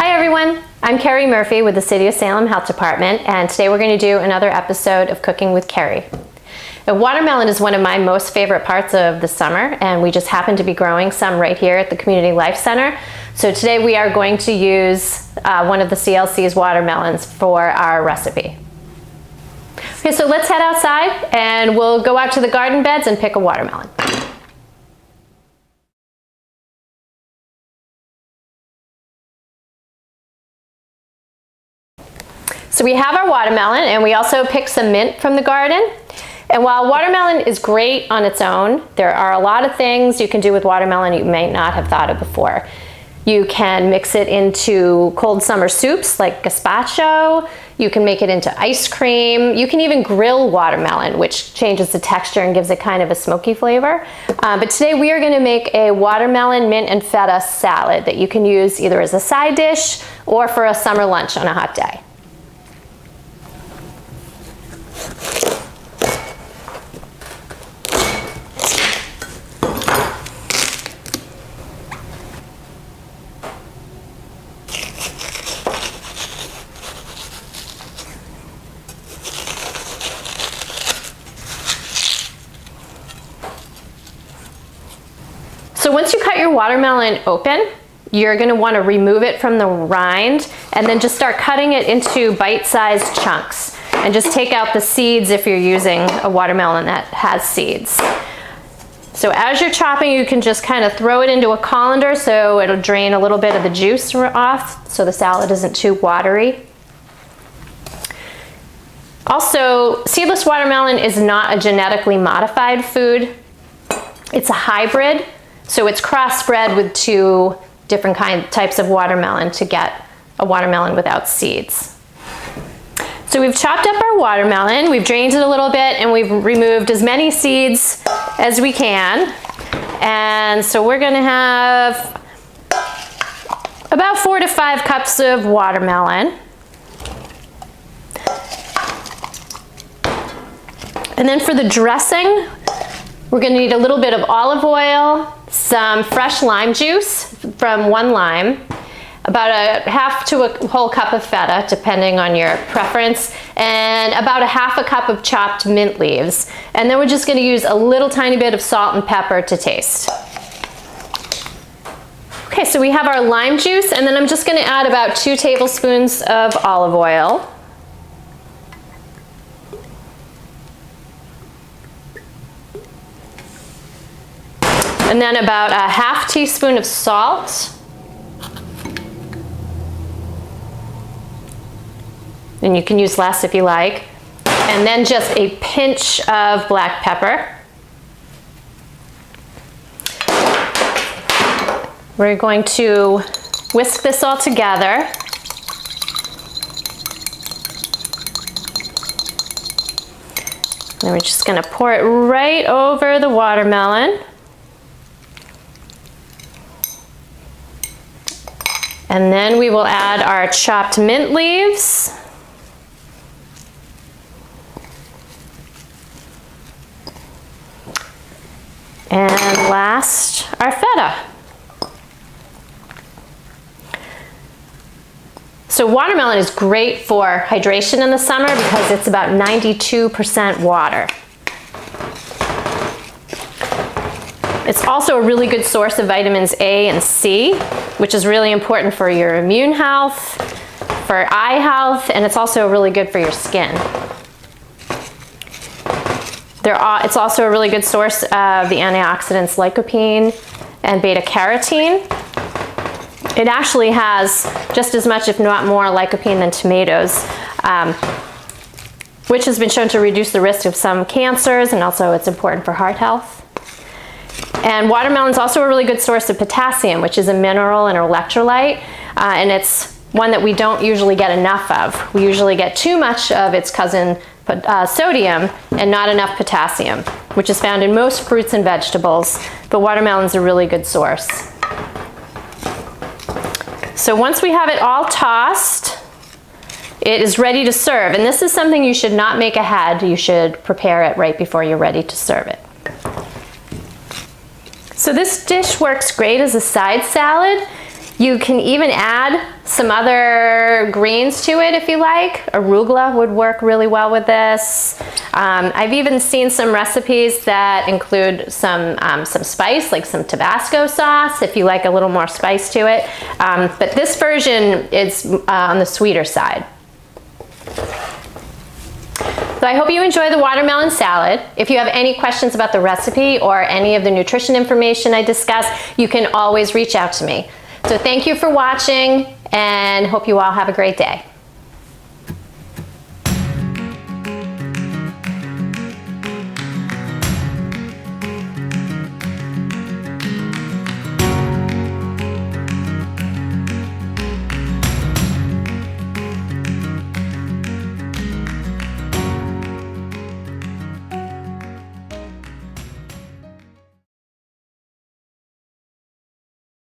Hi everyone, I'm Kerry Murphy with the City of Salem Health Department, and today we're going to do another episode of Cooking with Kerry. The watermelon is one of my most favorite parts of the summer, and we just happen to be growing some right here at the Community Life Center. So today we are going to use one of the CLC's watermelons for our recipe. Okay, so let's head outside and we'll go out to the garden beds and pick a watermelon. So we have our watermelon, and we also picked some mint from the garden. And while watermelon is great on its own, there are a lot of things you can do with watermelon you may not have thought of before. You can mix it into cold summer soups like gazpacho. You can make it into ice cream. You can even grill watermelon, which changes the texture and gives it kind of a smoky flavor. But today we are going to make a watermelon, mint, and feta salad that you can use either as a side dish or for a summer lunch on a hot day. So once you cut your watermelon open, you're going to want to remove it from the rind and then just start cutting it into bite-sized chunks. And just take out the seeds if you're using a watermelon that has seeds. So as you're chopping, you can just kind of throw it into a colander so it'll drain a little bit of the juice off so the salad isn't too watery. Also, seedless watermelon is not a genetically modified food. It's a hybrid, so it's crossbred with two different types of watermelon to get a watermelon without seeds. So we've chopped up our watermelon, we've drained it a little bit, and we've removed as many seeds as we can. And so we're going to have about 4 to 5 cups of watermelon. And then for the dressing, we're going to need a little bit of olive oil, some fresh lime juice from 1 lime, about a half to a whole cup of feta, depending on your preference, and about a half a cup of chopped mint leaves. And then we're just going to use a little tiny bit of salt and pepper to taste. Okay, so we have our lime juice, and then I'm just going to add about 2 tablespoons of olive oil. And then about a half teaspoon of salt. And you can use less if you like. And then just a pinch of black pepper. We're going to whisk this all together. Then we're just going to pour it right over the watermelon. And then we will add our chopped mint leaves. And last, our feta. So watermelon is great for hydration in the summer because it's about 92% water. It's also a really good source of vitamins A and C, which is really important for your immune health, for eye health, and it's also really good for your skin. It's also a really good source of the antioxidants lycopene and beta-carotene. It actually has just as much, if not more, lycopene than tomatoes, which has been shown to reduce the risk of some cancers, and also it's important for heart health. And watermelon is also a really good source of potassium, which is a mineral and electrolyte, and it's one that we don't usually get enough of. We usually get too much of its cousin sodium and not enough potassium, which is found in most fruits and vegetables, but watermelon is a really good source. So once we have it all tossed, it is ready to serve. And this is something you should not make ahead. You should prepare it right before you're ready to serve it. So this dish works great as a side salad. You can even add some other greens to it if you like. Arugula would work really well with this. I've even seen some recipes that include some spice, like some Tabasco sauce, if you like a little more spice to it. But this version is on the sweeter side. So I hope you enjoy the watermelon salad. If you have any questions about the recipe or any of the nutrition information I discussed, you can always reach out to me. So thank you for watching and hope you all have a great day.